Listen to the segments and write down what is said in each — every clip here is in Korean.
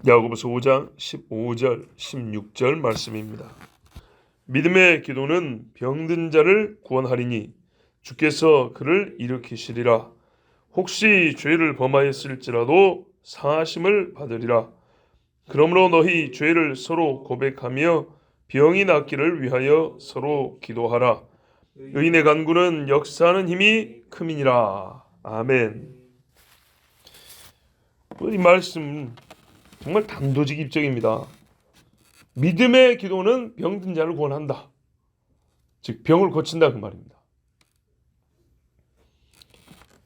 야고보서 5장 15절 16절 말씀입니다. 믿음의 기도는 병든 자를 구원하리니 주께서 그를 일으키시리라. 혹시 죄를 범하였을지라도 사하심을 받으리라. 그러므로 너희 죄를 서로 고백하며 병이 낫기를 위하여 서로 기도하라. 의인의 간구는 역사하는 힘이 큼이니라. 아멘. 이 말씀 정말 단도직입적입니다. 믿음의 기도는 병든 자를 구원한다. 즉 병을 고친다 그 말입니다.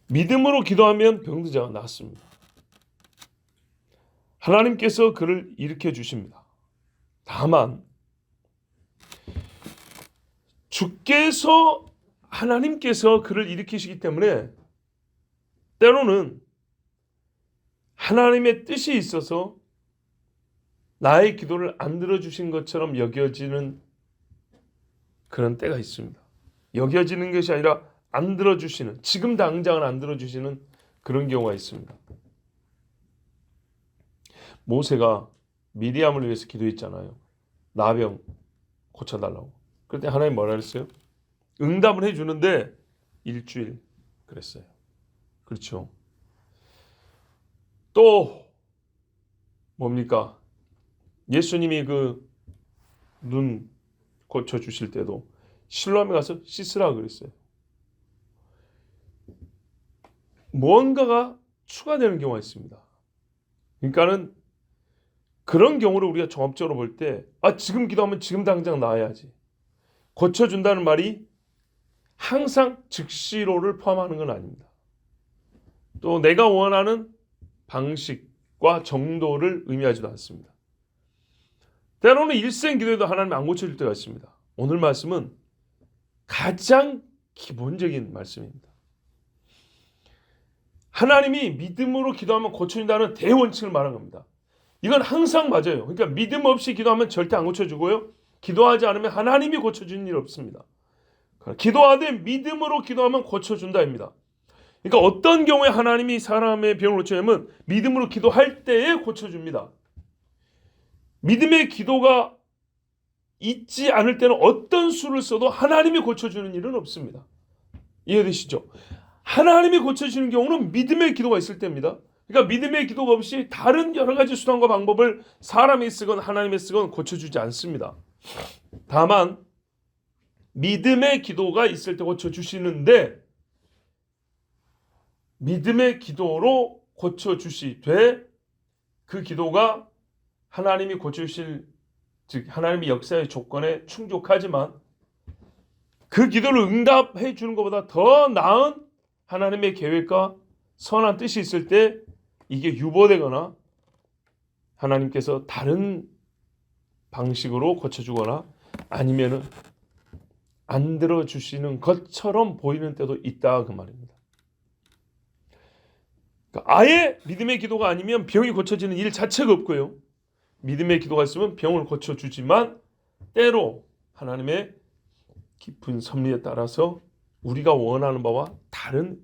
믿음으로 기도하면 병든 자가 낫습니다. 하나님께서 그를 일으켜 주십니다. 다만 하나님께서 그를 일으키시기 때문에 때로는 하나님의 뜻이 있어서 나의 기도를 안 들어주신 것처럼 여겨지는 그런 때가 있습니다. 여겨지는 것이 아니라 안 들어주시는, 지금 당장은 안 들어주시는 그런 경우가 있습니다. 모세가 미리암을 위해서 기도했잖아요. 나병 고쳐달라고. 그때 하나님 뭐라 그랬어요? 응답을 해주는데 일주일 그랬어요. 그렇죠. 또 뭡니까? 예수님이 그 눈 고쳐주실 때도 실로암에 가서 씻으라 그랬어요. 뭔가가 추가되는 경우가 있습니다. 그러니까는 그런 경우를 우리가 종합적으로 볼 때 지금 기도하면 지금 당장 나아야지. 고쳐준다는 말이 항상 즉시로를 포함하는 건 아닙니다. 또 내가 원하는 방식과 정도를 의미하지도 않습니다. 때로는 일생 기도에도 하나님이 안 고쳐줄 때가 있습니다. 오늘 말씀은 가장 기본적인 말씀입니다. 하나님이 믿음으로 기도하면 고쳐준다는 대원칙을 말한 겁니다. 이건 항상 맞아요. 그러니까 믿음 없이 기도하면 절대 안 고쳐주고요. 기도하지 않으면 하나님이 고쳐주는 일 없습니다. 기도하되 믿음으로 기도하면 고쳐준다입니다. 그러니까 어떤 경우에 하나님이 사람의 병을 고쳐주냐면 믿음으로 기도할 때에 고쳐줍니다. 믿음의 기도가 있지 않을 때는 어떤 수를 써도 하나님이 고쳐주는 일은 없습니다. 이해되시죠? 하나님이 고쳐주는 경우는 믿음의 기도가 있을 때입니다. 그러니까 믿음의 기도가 없이 다른 여러 가지 수단과 방법을 사람이 쓰건 하나님이 쓰건 고쳐주지 않습니다. 다만 믿음의 기도가 있을 때 고쳐주시는데 믿음의 기도로 고쳐주시되 그 기도가 하나님이 고쳐주실 즉 하나님의 역사의 조건에 충족하지만 그 기도를 응답해 주는 것보다 더 나은 하나님의 계획과 선한 뜻이 있을 때 이게 유보되거나 하나님께서 다른 방식으로 고쳐주거나 아니면은 안 들어주시는 것처럼 보이는 때도 있다 그 말입니다. 그러니까 아예 믿음의 기도가 아니면 병이 고쳐지는 일 자체가 없고요. 믿음의 기도가 있으면 병을 고쳐주지만 때로 하나님의 깊은 섭리에 따라서 우리가 원하는 바와 다른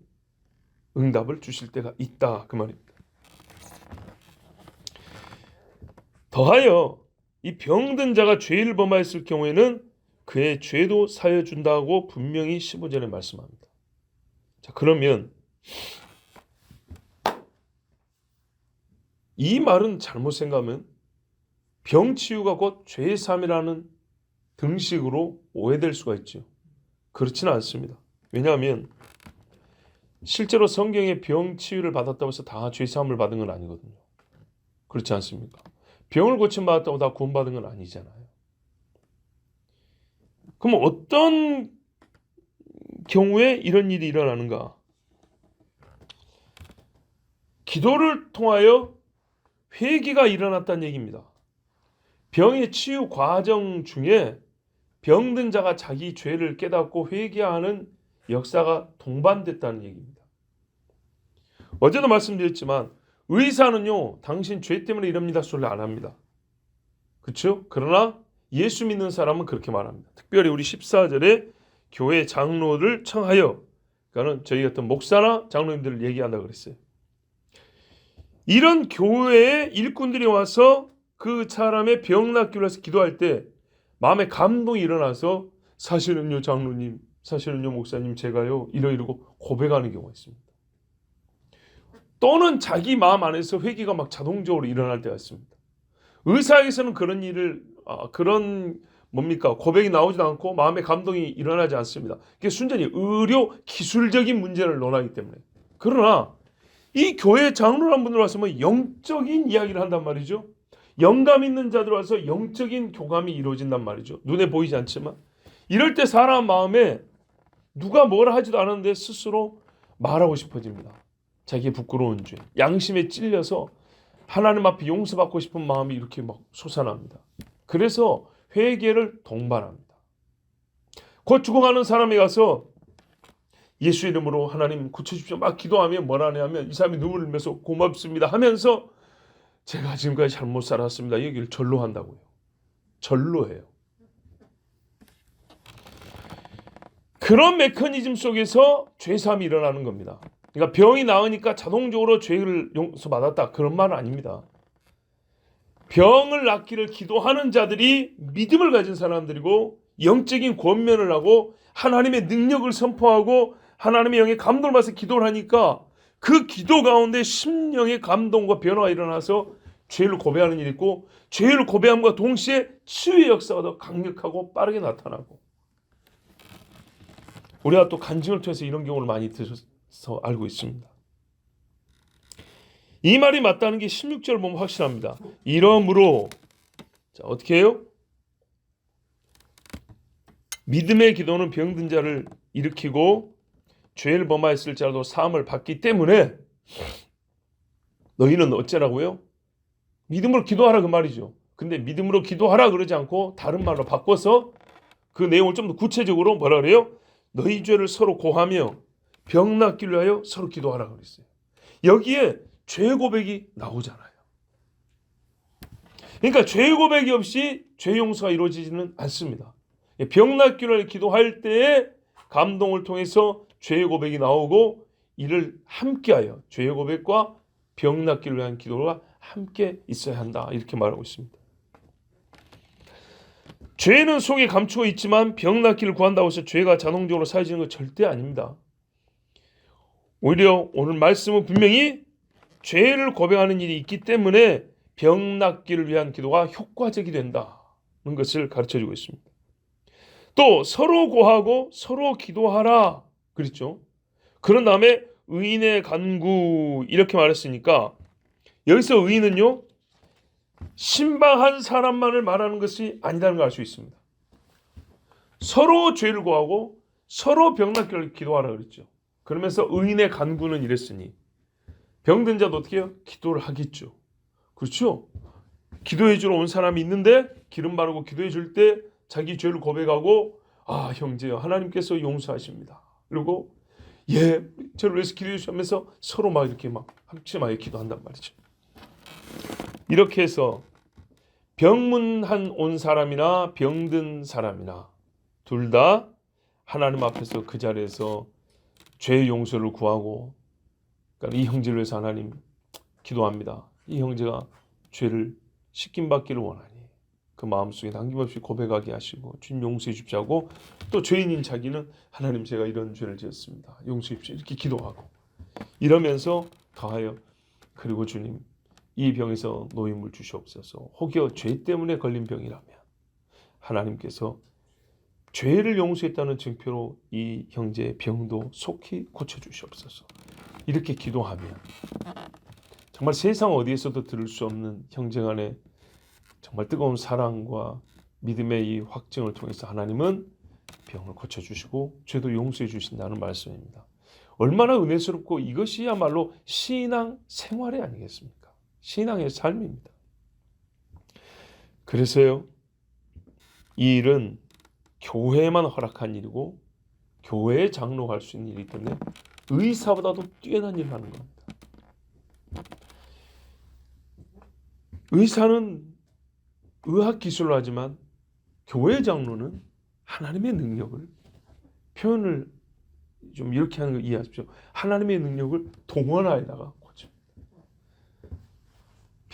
응답을 주실 때가 있다 그 말입니다. 더하여 이 병든 자가 죄를 범하였을 경우에는 그의 죄도 사여 준다고 분명히 15절에 말씀합니다. 자, 그러면 이 말은 잘못 생각하면 병치유가 곧 죄삼이라는 등식으로 오해될 수가 있죠. 그렇지는 않습니다. 왜냐하면 실제로 성경에 병치유를 받았다고 해서 다 죄사함을 받은 건 아니거든요. 그렇지 않습니까? 병을 고침받았다고 다 구원받은 건 아니잖아요. 그럼 어떤 경우에 이런 일이 일어나는가? 기도를 통하여 회개가 일어났다는 얘기입니다. 병의 치유 과정 중에 병든 자가 자기 죄를 깨닫고 회개하는 역사가 동반됐다는 얘기입니다. 어제도 말씀드렸지만 의사는요 당신 죄 때문에 이럽니다 소리를 안 합니다. 그렇죠? 그러나 예수 믿는 사람은 그렇게 말합니다. 특별히 우리 14절에 교회 장로를 청하여, 그러니까 저희 같은 목사나 장로님들을 얘기한다고 그랬어요. 이런 교회에 일꾼들이 와서 그 사람의 병 낫기를 위해서 기도할 때 마음에 감동이 일어나서 사실은요 장로님, 사실은요 목사님, 제가요 이러이러고 고백하는 경우가 있습니다. 또는 자기 마음 안에서 회개가 막 자동적으로 일어날 때가 있습니다. 의사에게서는 그런 일을 그런 뭡니까 고백이 나오지도 않고 마음의 감동이 일어나지 않습니다. 그게 순전히 의료 기술적인 문제를 논하기 때문에. 그러나 이 교회 장로란 분들 와서 뭐 영적인 이야기를 한단 말이죠. 영감 있는 자들 와서 영적인 교감이 이루어진단 말이죠. 눈에 보이지 않지만 이럴 때 사람 마음에 누가 뭐라 하지도 않았는데 스스로 말하고 싶어집니다. 자기의 부끄러운 죄, 양심에 찔려서 하나님 앞에 용서받고 싶은 마음이 이렇게 막 솟아납니다. 그래서 회개를 동반합니다. 곧 죽어가는 사람이 가서 예수 이름으로 하나님 고쳐주십시오 막 기도하면 뭐라 하냐면 이 사람이 눈물을 흘면서 고맙습니다 하면서 제가 지금까지 잘못 살았습니다. 여기를 전로한다고요. 전로해요. 그런 메커니즘 속에서 죄사함이 일어나는 겁니다. 그러니까 병이 나으니까 자동적으로 죄를 용서받았다 그런 말은 아닙니다. 병을 낫기를 기도하는 자들이 믿음을 가진 사람들이고 영적인 권면을 하고 하나님의 능력을 선포하고 하나님의 영의 감동을 받아서 기도를 하니까 그 기도 가운데 심령의 감동과 변화가 일어나서 죄를 고백하는 일이 있고 죄를 고백함과 동시에 치유의 역사가 더 강력하고 빠르게 나타나고 우리가 또 간증을 통해서 이런 경우를 많이 들어서 알고 있습니다. 이 말이 맞다는 게 16절 보면 확실합니다. 이러므로 자 어떻게 해요? 믿음의 기도는 병든 자를 일으키고 죄를 범하였을지라도 사함을 받기 때문에 너희는 어쩌라고요? 믿음으로 기도하라 그 말이죠. 근데 믿음으로 기도하라 그러지 않고 다른 말로 바꿔서 그 내용을 좀 더 구체적으로 뭐라 그래요? 너희 죄를 서로 고하며 병 낫기를 위하여 서로 기도하라 그랬어요. 여기에 죄 고백이 나오잖아요. 그러니까 죄 고백이 없이 죄 용서가 이루어지지는 않습니다. 병 낫기를 위하여 기도할 때에 감동을 통해서 죄 고백이 나오고 이를 함께하여 죄 고백과 병 낫기를 위한 기도가 함께 있어야 한다 이렇게 말하고 있습니다. 죄는 속에 감추어 있지만 병 낫기를 구한다고 해서 죄가 자동적으로 사라지는 건 절대 아닙니다. 오히려 오늘 말씀은 분명히 죄를 고백하는 일이 있기 때문에 병 낫기를 위한 기도가 효과적이 된다는 것을 가르쳐주고 있습니다. 또 서로 고하고 서로 기도하라 그랬죠. 그런 다음에 의인의 간구 이렇게 말했으니까 여기서 의인은요 신방한 사람만을 말하는 것이 아니라는 걸 알 수 있습니다. 서로 죄를 고하고 서로 병 낫기를 기도하라 그랬죠. 그러면서 의인의 간구는 이랬으니 병든 자도 어떻게 해요? 기도를 하겠죠. 그렇죠? 기도해 주러 온 사람이 있는데 기름 바르고 기도해 줄 때 자기 죄를 고백하고 아 형제요 하나님께서 용서하십니다. 그리고 예 저를 위해서 기도해 주시면서 서로 막 이렇게 막 함께 기도한단 말이죠. 이렇게 해서 병문한 온 사람이나 병든 사람이나 둘 다 하나님 앞에서 그 자리에서 죄 용서를 구하고 그러니까 이 형제를 위해서 하나님 기도합니다. 이 형제가 죄를 씻김 받기를 원하니 그 마음속에 남김없이 고백하게 하시고 주님 용서해 주십시오 또 죄인인 자기는 하나님 제가 이런 죄를 지었습니다. 용서해 주십시오 이렇게 기도하고 이러면서 더하여 그리고 주님 이 병에서 노임을 주시옵소서. 혹여 죄 때문에 걸린 병이라면 하나님께서 죄를 용서했다는 증표로 이 형제의 병도 속히 고쳐주시옵소서. 이렇게 기도하면 정말 세상 어디에서도 들을 수 없는 형제 간의 정말 뜨거운 사랑과 믿음의 이 확증을 통해서 하나님은 병을 고쳐주시고 죄도 용서해 주신다는 말씀입니다. 얼마나 은혜스럽고 이것이야말로 신앙 생활이 아니겠습니까? 신앙의 삶입니다. 그래서요, 이 일은 교회에만 허락한 일이고 교회의 장로가 할 수 있는 일이기 때문에 의사보다도 뛰어난 일을 하는 겁니다. 의사는 의학 기술을 하지만 교회 장로는 하나님의 능력을 표현을 좀 이렇게 하는 걸 이해하십시오. 하나님의 능력을 동원하여다가 고칩니다.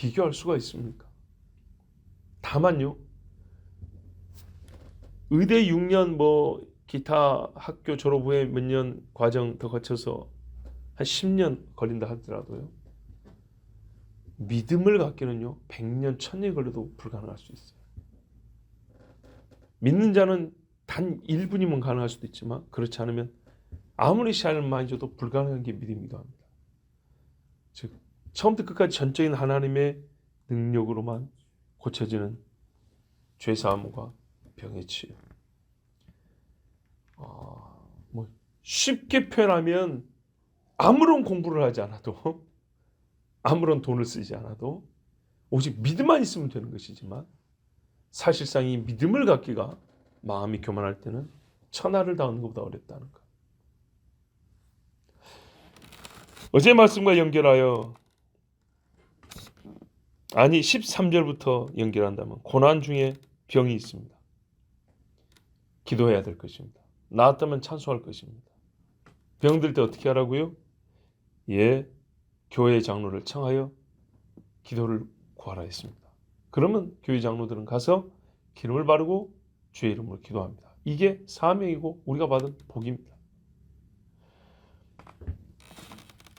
비교할 수가 있습니까? 다만요, 의대 6년 기타 학교 졸업 후에 몇 년 과정 더 거쳐서 한 10년 걸린다 하더라도요, 믿음을 갖기는요 100년 1000년이 걸려도 불가능할 수 있어요. 믿는 자는 단 1분이면 가능할 수도 있지만 그렇지 않으면 아무리 시간을 많이 줘도 불가능한 게 믿음이기도 합니다. 즉 처음부터 끝까지 전적인 하나님의 능력으로만 고쳐지는 죄사함과 병의 치유. 쉽게 표현하면 아무런 공부를 하지 않아도 아무런 돈을 쓰지 않아도 오직 믿음만 있으면 되는 것이지만 사실상 이 믿음을 갖기가 마음이 교만할 때는 천하를 다하는 것보다 어렵다는 것. 어제 말씀과 연결하여 13절부터 연결한다면 고난 중에 병이 있습니다. 기도해야 될 것입니다. 나았다면 찬송할 것입니다. 병들 때 어떻게 하라고요? 교회 장로를 청하여 기도를 구하라 했습니다. 그러면 교회 장로들은 가서 기름을 바르고 주의 이름으로 기도합니다. 이게 사명이고 우리가 받은 복입니다.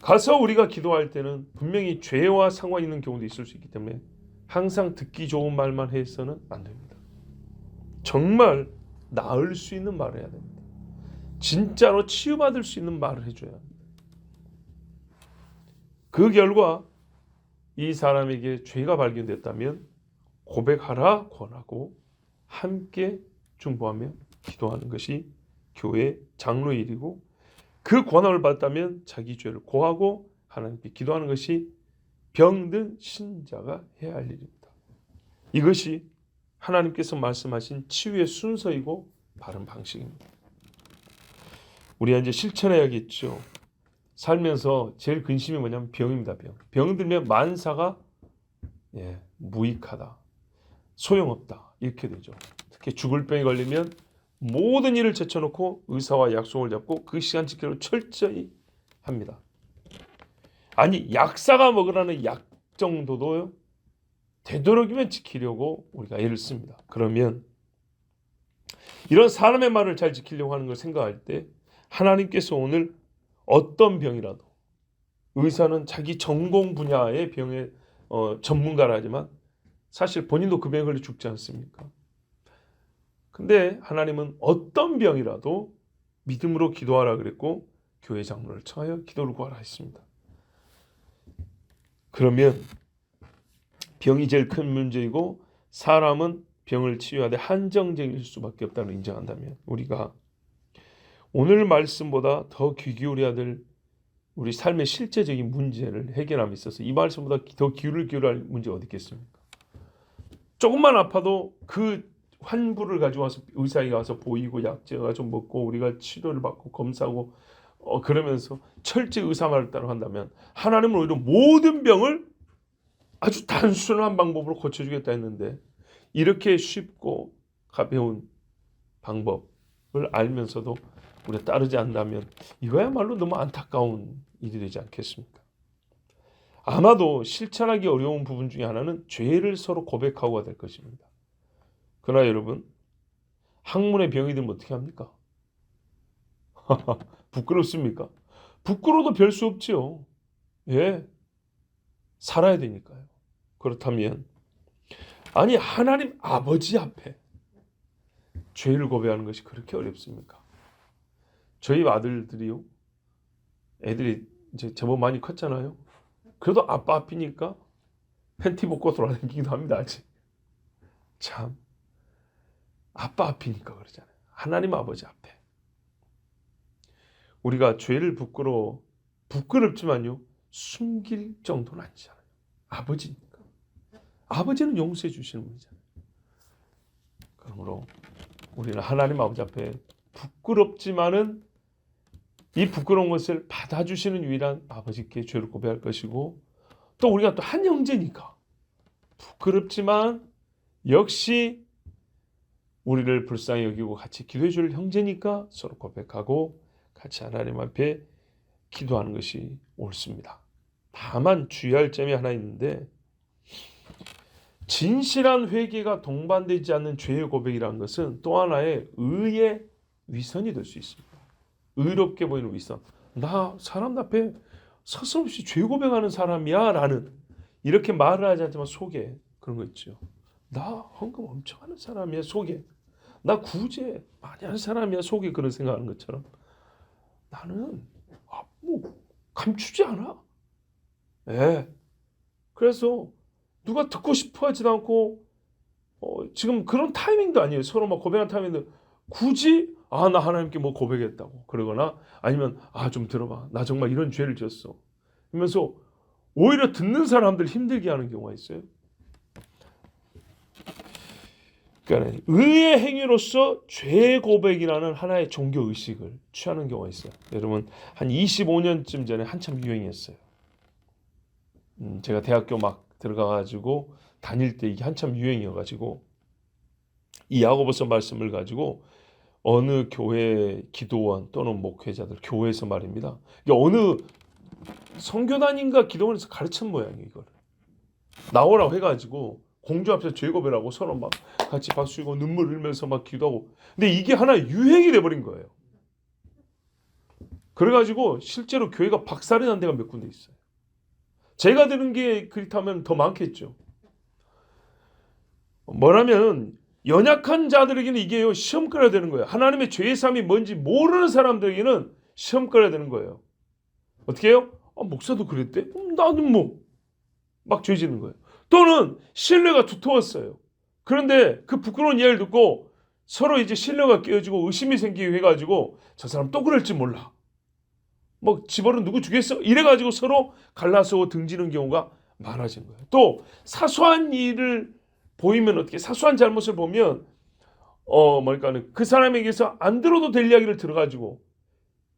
가서 우리가 기도할 때는 분명히 죄와 상관 있는 경우도 있을 수 있기 때문에 항상 듣기 좋은 말만 해서는 안 됩니다. 정말 나을 수 있는 말을 해야 됩니다. 진짜로 치유받을 수 있는 말을 해줘야 합니다. 그 결과 이 사람에게 죄가 발견됐다면 고백하라 권하고 함께 중보하며 기도하는 것이 교회 장로의 일이고, 그 권한을 받았다면 자기 죄를 고하고 하나님께 기도하는 것이 병든 신자가 해야 할 일입니다. 이것이 하나님께서 말씀하신 치유의 순서이고 바른 방식입니다. 우리가 이제 실천해야겠죠. 살면서 제일 근심이 뭐냐면 병입니다. 병 들면 만사가 무익하다, 소용없다 이렇게 되죠. 특히 죽을 병에 걸리면 모든 일을 제쳐놓고 의사와 약속을 잡고 그 시간 지키려고 철저히 합니다. 아니 약사가 먹으라는 약 정도도 되도록이면 지키려고 우리가 애를 씁니다. 그러면 이런 사람의 말을 잘 지키려고 하는 걸 생각할 때 하나님께서 오늘 어떤 병이라도, 의사는 자기 전공 분야의 병의 전문가라지만 사실 본인도 그 병에 걸려 죽지 않습니까? 근데 하나님은 어떤 병이라도 믿음으로 기도하라 그랬고 교회 장로를 청하여 기도를 구하라 했습니다. 그러면 병이 제일 큰 문제이고 사람은 병을 치유하되 한정적일 수밖에 없다는 인정한다면 우리가 오늘 말씀보다 더 귀 기울여야 될 우리 삶의 실제적인 문제를 해결함에 있어서 이 말씀보다 더 기울여야 할 문제가 어디 있겠습니까? 조금만 아파도 그 환부를 가지고 와서 의사에 가서 보이고 약제 가지고 먹고 우리가 치료를 받고 검사하고 그러면서 철저히 의사 말을 따라간다면 하나님은 오히려 모든 병을 아주 단순한 방법으로 고쳐주겠다 했는데 이렇게 쉽고 가벼운 방법을 알면서도 우리가 따르지 않는다면 이거야말로 너무 안타까운 일이 되지 않겠습니까? 아마도 실천하기 어려운 부분 중에 하나는 죄를 서로 고백하고가 될 것입니다. 그러나 여러분, 학문의 병이 들면 어떻게 합니까? 부끄럽습니까? 부끄러워도 별 수 없지요. 살아야 되니까요. 그렇다면 아니 하나님 아버지 앞에 죄를 고백하는 것이 그렇게 어렵습니까? 저희 아들들이요, 애들이 이제 제법 많이 컸잖아요. 그래도 아빠 앞이니까 팬티 벗고 돌아다니기도 합니다. 아직. 참 아빠 앞이니까 그러잖아요. 하나님 아버지 앞에 우리가 죄를 부끄럽지만요 숨길 정도는 아니잖아요. 아버지니까. 아버지는 용서해 주시는 분이잖아요. 그러므로 우리는 하나님 아버지 앞에 부끄럽지만은 이 부끄러운 것을 받아주시는 유일한 아버지께 죄를 고백할 것이고, 또 우리가 또 한 형제니까 부끄럽지만 역시 우리를 불쌍히 여기고 같이 기도해 줄 형제니까 서로 고백하고 같이 하나님 앞에 기도하는 것이 옳습니다. 다만 주의할 점이 하나 있는데 진실한 회개가 동반되지 않는 죄의 고백이라는 것은 또 하나의 의의 위선이 될 수 있습니다. 의롭게 보이는 위선. 나 사람 앞에 서슴없이 죄 고백하는 사람이야 라는, 이렇게 말을 하지 않지만 속에 그런 거 있죠. 나 헌금 엄청 하는 사람이야 속에. 나 구제 많이 하는 사람이야 속에. 그런 생각하는 것처럼 나는 뭐 감추지 않아. 예. 그래서 누가 듣고 싶어 하지도 않고 지금 그런 타이밍도 아니에요. 서로 막 고백한 타이밍도 굳이 나 하나님께 뭐 고백했다고 그러거나 아니면 좀 들어봐, 나 정말 이런 죄를 지었어 이러면서 오히려 듣는 사람들 힘들게 하는 경우가 있어요. 그러니까 의의 행위로서 죄 고백이라는 하나의 종교 의식을 취하는 경우가 있어요. 여러분 한 25년쯤 전에 한참 유행이었어요. 제가 대학교 막 들어가가지고 다닐 때 이게 한참 유행이어가지고 이 야고보서 말씀을 가지고 어느 교회 기도원 또는 목회자들, 교회에서 말입니다. 이게 어느 선교단인가 기도원에서 가르친 모양이에요. 이걸 나오라고 해가지고 공주 앞에서 죄 고백하고 서로 막 같이 박수치고 눈물 흘리면서 막 기도하고. 근데 이게 하나의 유행이 돼버린 거예요. 그래가지고 실제로 교회가 박살이 난 데가 몇 군데 있어요. 제가 들은 게 그렇다면 더 많겠죠. 뭐라면 연약한 자들에게는 이게요 시험거리가 되는 거예요. 하나님의 죄의 삶이 뭔지 모르는 사람들에게는 시험거리가 되는 거예요. 어떻게 해요? 목사도 그랬대? 나는 뭐 막 죄 짓는 거예요. 또는 신뢰가 두터웠어요. 그런데 그 부끄러운 이야기를 듣고 서로 이제 신뢰가 깨어지고 의심이 생기게 해가지고 저 사람 또 그럴지 몰라. 뭐 집어는 누구 주겠어? 이래가지고 서로 갈라서 등지는 경우가 많아진 거예요. 또 사소한 일을 보이면 어떻게, 사소한 잘못을 보면 그 사람에게서 안 들어도 될 이야기를 들어가지고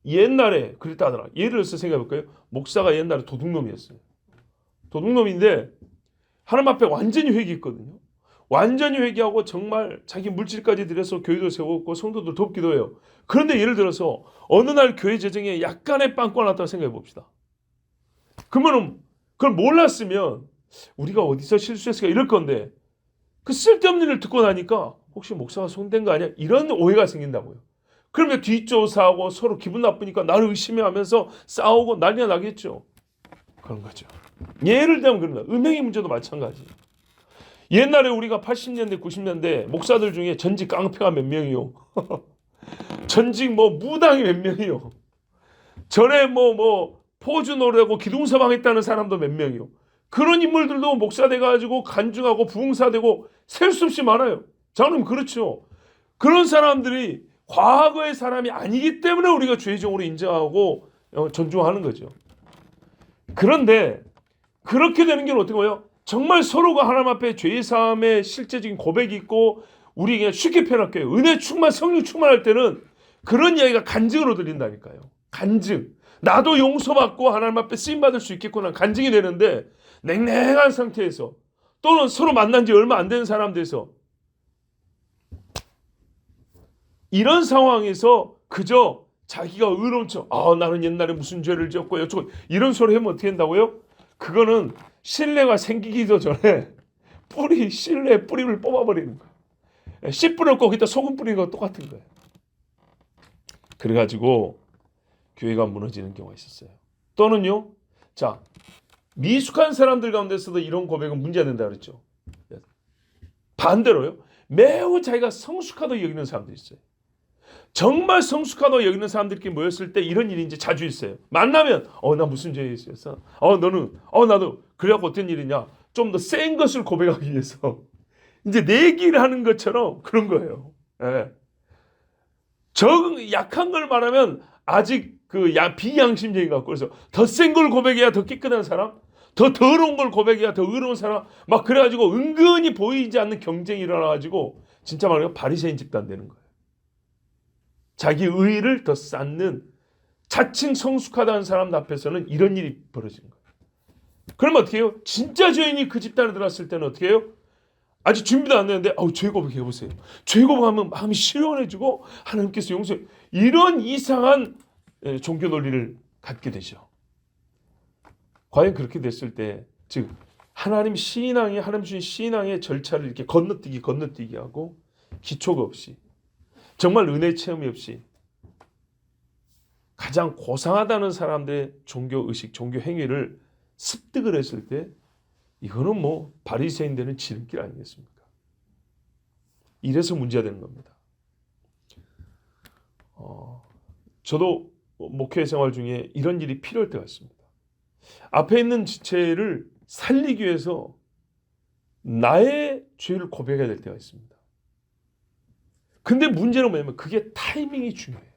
옛날에 그랬다 하더라. 예를 들어서 생각해 볼까요? 목사가 옛날에 도둑놈이었어요. 도둑놈인데 하나님 앞에 완전히 회개했거든요. 완전히 회개하고 정말 자기 물질까지 들여서 교회도 세웠고 성도들 돕기도 해요. 그런데 예를 들어서 어느 날 교회 재정에 약간의 빵꾸가 났다고 생각해 봅시다. 그러면 그걸 몰랐으면 우리가 어디서 실수했을까 이럴 건데 그 쓸데없는 일을 듣고 나니까 혹시 목사가 손댄 거 아니야? 이런 오해가 생긴다고요. 그러면 뒷조사하고 서로 기분 나쁘니까 나를 의심해하면서 싸우고 난리가 나겠죠. 그런 거죠. 예를 들면 그런 거예요. 음행의 문제도 마찬가지. 옛날에 우리가 80년대 90년대 목사들 중에 전직 깡패가 몇 명이요. 전직 무당이 몇 명이요. 전에 포주 노래하고 기둥서방 했다는 사람도 몇 명이요. 그런 인물들도 목사 돼가지고 간증하고 부흥사 되고 셀 수 없이 많아요. 저는 그렇죠. 그런 사람들이 과거의 사람이 아니기 때문에 우리가 죄종으로 인정하고 존중하는 거죠. 그런데 그렇게 되는 게 어떻게 보여? 정말 서로가 하나님 앞에 죄의 사함의 실제적인 고백이 있고 우리 그냥 쉽게 표현할게요. 은혜 충만, 성령 충만할 때는 그런 이야기가 간증으로 들린다니까요. 간증. 나도 용서받고 하나님 앞에 쓰임받을 수 있겠구나 간증이 되는데 냉랭한 상태에서 또는 서로 만난 지 얼마 안 되는 사람들에서 이런 상황에서 그저 자기가 의로운 척 나는 옛날에 무슨 죄를 지었고 어쩌고 이런 소리 하면 어떻게 한다고요? 그거는 신뢰가 생기기도 전에 신뢰의 뿌리를 뽑아버리는 거예요. 씨 뿌렸고 거기다 소금 뿌리는 거 똑같은 거예요. 그래가지고 교회가 무너지는 경우가 있었어요. 또는요, 자 미숙한 사람들 가운데서도 이런 고백은 문제가 된다 그랬죠. 반대로요, 매우 자기가 성숙하다고 여기는 사람들이 있어요. 정말 성숙하다고 여기는 사람들끼리 모였을 때 이런 일이 이제 자주 있어요. 만나면 나 무슨 죄 있었어? 너는 나도 그래갖고 어떤 일이냐? 좀 더 센 것을 고백하기 위해서 이제 내기를 하는 것처럼 그런 거예요. 예. 약한 걸 말하면 아직 비양심적인 것 같고 그래서 더 센 걸 고백해야 더 깨끗한 사람, 더 더러운 걸 고백해야 더 의로운 사람, 막 그래가지고 은근히 보이지 않는 경쟁이 일어나가지고 진짜 말하면 바리새인 집단 되는 거예요. 자기 의의를 더 쌓는 자칭 성숙하다는 사람 앞에서는 이런 일이 벌어지는 거예요. 그럼 어떻게 해요? 진짜 죄인이 그 집단에 들어왔을 때는 어떻게 해요? 아직 준비도 안 되는데 죄 고백해보세요. 죄 고백하면 마음이 시원해지고 하나님께서 용서해. 이런 이상한 종교 논리를 갖게 되죠. 과연 그렇게 됐을 때 즉 하나님 주신 신앙의 절차를 이렇게 건너뛰기 하고 기초가 없이 정말 은혜 체험이 없이 가장 고상하다는 사람들의 종교 의식, 종교 행위를 습득을 했을 때 이거는 뭐 바리새인 되는 지름길 아니겠습니까? 이래서 문제가 되는 겁니다. 저도 목회 생활 중에 이런 일이 필요할 때가 있습니다. 앞에 있는 지체를 살리기 위해서 나의 죄를 고백해야 될 때가 있습니다. 근데 문제는 뭐냐면 그게 타이밍이 중요해요.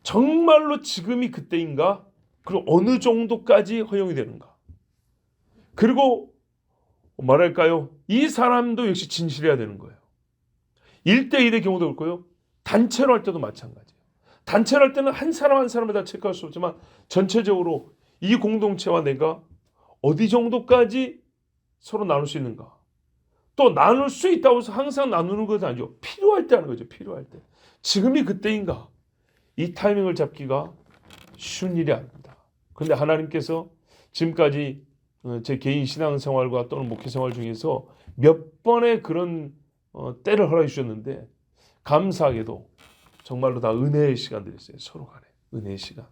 정말로 지금이 그때인가? 그리고 어느 정도까지 허용이 되는가? 그리고 뭐랄까요? 이 사람도 역시 진실해야 되는 거예요. 1대1의 경우도 그렇고요. 단체로 할 때도 마찬가지예요. 단체로 할 때는 한 사람 한 사람을 다 체크할 수 없지만 전체적으로 이 공동체와 내가 어디 정도까지 서로 나눌 수 있는가? 또 나눌 수 있다고 해서 항상 나누는 것은 아니죠. 필요할 때 하는 거죠. 필요할 때. 지금이 그때인가? 이 타이밍을 잡기가 쉬운 일이 아닙니다. 그런데 하나님께서 지금까지 제 개인 신앙생활과 또는 목회생활 중에서 몇 번의 그런 때를 허락해 주셨는데 감사하게도 정말로 다 은혜의 시간들이었어요. 서로 간에 은혜의 시간.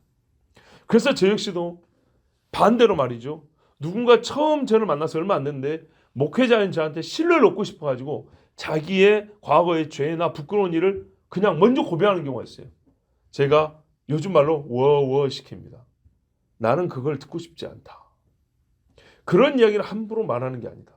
그래서 저 역시도 반대로 말이죠. 누군가 처음 저를 만나서 얼마 안 됐는데 목회자인 저한테 신뢰를 얻고 싶어가지고 자기의 과거의 죄나 부끄러운 일을 그냥 먼저 고백하는 경우가 있어요. 제가 요즘 말로 워워 시킵니다. 나는 그걸 듣고 싶지 않다. 그런 이야기를 함부로 말하는 게 아니다.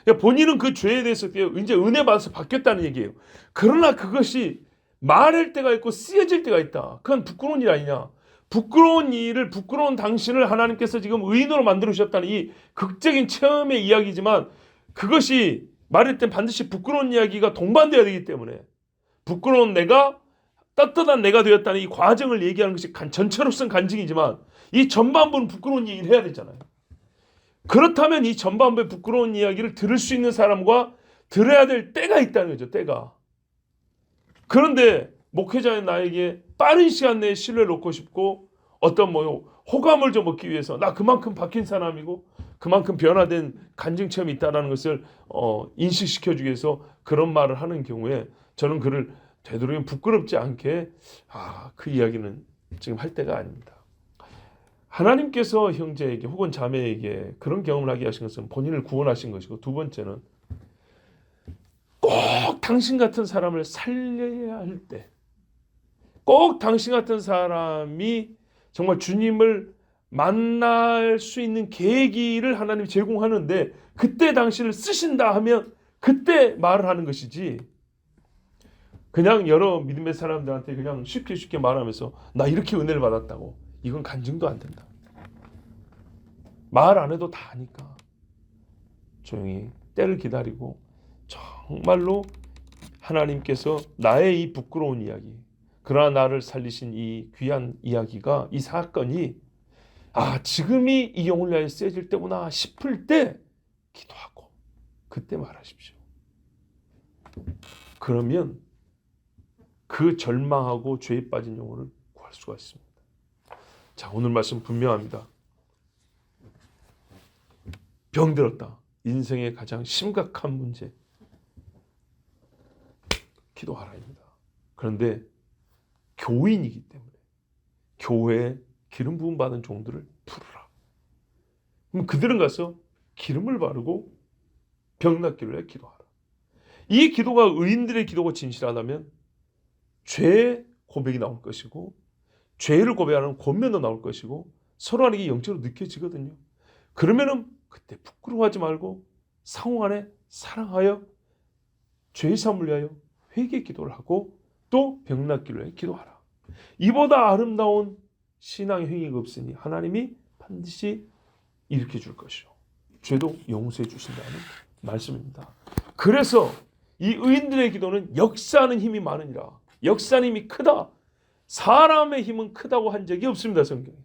그러니까 본인은 그 죄에 대해서 이제 은혜 받아서 바뀌었다는 얘기예요. 그러나 그것이 말할 때가 있고 쓰여질 때가 있다. 그건 부끄러운 일 아니냐. 부끄러운 당신을 하나님께서 지금 의인으로 만들어 주셨다는 이 극적인 체험의 이야기지만 그것이 말할 땐 반드시 부끄러운 이야기가 동반되어야 되기 때문에 부끄러운 내가 떳떳한 내가 되었다는 이 과정을 얘기하는 것이 전체로서는 간증이지만 이 전반부는 부끄러운 얘기를 해야 되잖아요. 그렇다면 이 전반부의 부끄러운 이야기를 들을 수 있는 사람과 들어야 될 때가 있다는 거죠. 때가. 그런데 목회자인 나에게 빠른 시간 내에 신뢰를 얻고 싶고 어떤 호감을 좀 얻기 위해서 나 그만큼 바뀐 사람이고 그만큼 변화된 간증 체험이 있다는 것을 인식시켜주기 위해서 그런 말을 하는 경우에 저는 그를 되도록이면 부끄럽지 않게 그 이야기는 지금 할 때가 아닙니다. 하나님께서 형제에게 혹은 자매에게 그런 경험을 하게 하신 것은 본인을 구원하신 것이고 두 번째는 꼭 당신 같은 사람을 살려야 할 때, 꼭 당신 같은 사람이 정말 주님을 만날 수 있는 계기를 하나님이 제공하는데 그때 당신을 쓰신다 하면 그때 말을 하는 것이지 그냥 여러 믿음의 사람들한테 그냥 쉽게 말하면서 나 이렇게 은혜를 받았다고 이건 간증도 안 된다. 말 안 해도 다 아니까 조용히 때를 기다리고 정말로 하나님께서 나의 이 부끄러운 이야기 그러나 나를 살리신 이 귀한 이야기가 이 사건이 지금이 이 영혼을 위하여 쓰여질 때구나 싶을 때 기도하고 그때 말하십시오. 그러면 그 절망하고 죄에 빠진 영혼을 구할 수가 있습니다. 자, 오늘 말씀 분명합니다. 병들었다. 인생의 가장 심각한 문제. 기도하라입니다. 그런데 교인이기 때문에 교회에 기름 부음 받은 종들을 부르라. 그럼 그들은 가서 기름을 바르고 병 낫기를 위해 기도하라. 이 기도가 의인들의 기도가 진실하다면 죄 고백이 나올 것이고 죄를 고백하는 권면도 나올 것이고 서로에게 영적으로 느껴지거든요. 그러면은 그때 부끄러워하지 말고 상호 안에 사랑하여 죄의 사함을 위하여 회개 기도를 하고 또 병 낫기를 위해 기도하라. 이보다 아름다운 신앙의 행위가 없으니 하나님이 반드시 일으켜 줄 것이요. 죄도 용서해 주신다는 말씀입니다. 그래서 이 의인들의 기도는 역사하는 힘이 많으니라. 역사하는 힘이 크다. 사람의 힘은 크다고 한 적이 없습니다. 성경에.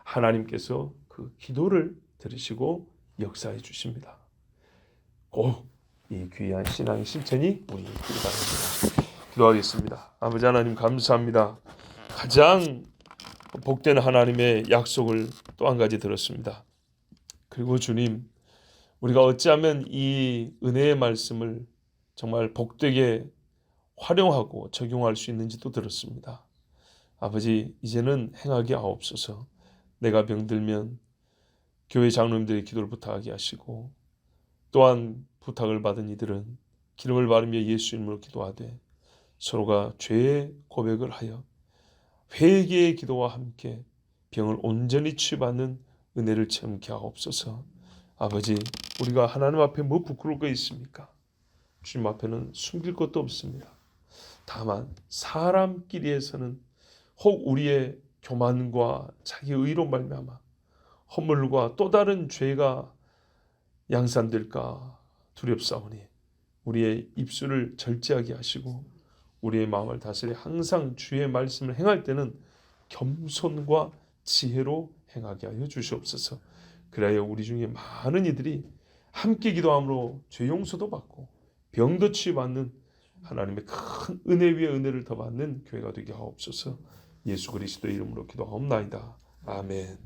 하나님께서 그 기도를 들으시고 역사해 주십니다. 꼭 이 귀한 신앙의 실천이 우리 있기를 바랍니다. 기도하겠습니다. 아버지 하나님 감사합니다. 가장 복된 하나님의 약속을 또 한 가지 들었습니다. 그리고 주님, 우리가 어찌하면 이 은혜의 말씀을 정말 복되게 활용하고 적용할 수 있는지도 들었습니다. 아버지, 이제는 행하게 하옵소서. 내가 병들면 교회 장로님들의 기도를 부탁하게 하시고, 또한 부탁을 받은 이들은 기름을 바르며 예수 이름으로 기도하되 서로가 죄의 고백을 하여 회개의 기도와 함께 병을 온전히 치유받는 은혜를 체험케 하옵소서. 아버지, 우리가 하나님 앞에 뭐 부끄러울 거 있습니까? 주님 앞에는 숨길 것도 없습니다. 다만 사람끼리에서는 혹 우리의 교만과 자기 의로 말미암아 허물과 또 다른 죄가 양산될까 두렵사오니 우리의 입술을 절제하게 하시고 우리의 마음을 다스려 항상 주의 말씀을 행할 때는 겸손과 지혜로 행하게 하여 주시옵소서. 그래야 우리 중에 많은 이들이 함께 기도함으로 죄 용서도 받고 병도 치유받는 하나님의 큰 은혜 위에 은혜를 더 받는 교회가 되게 하옵소서. 예수 그리스도의 이름으로 기도하옵나이다. 아멘.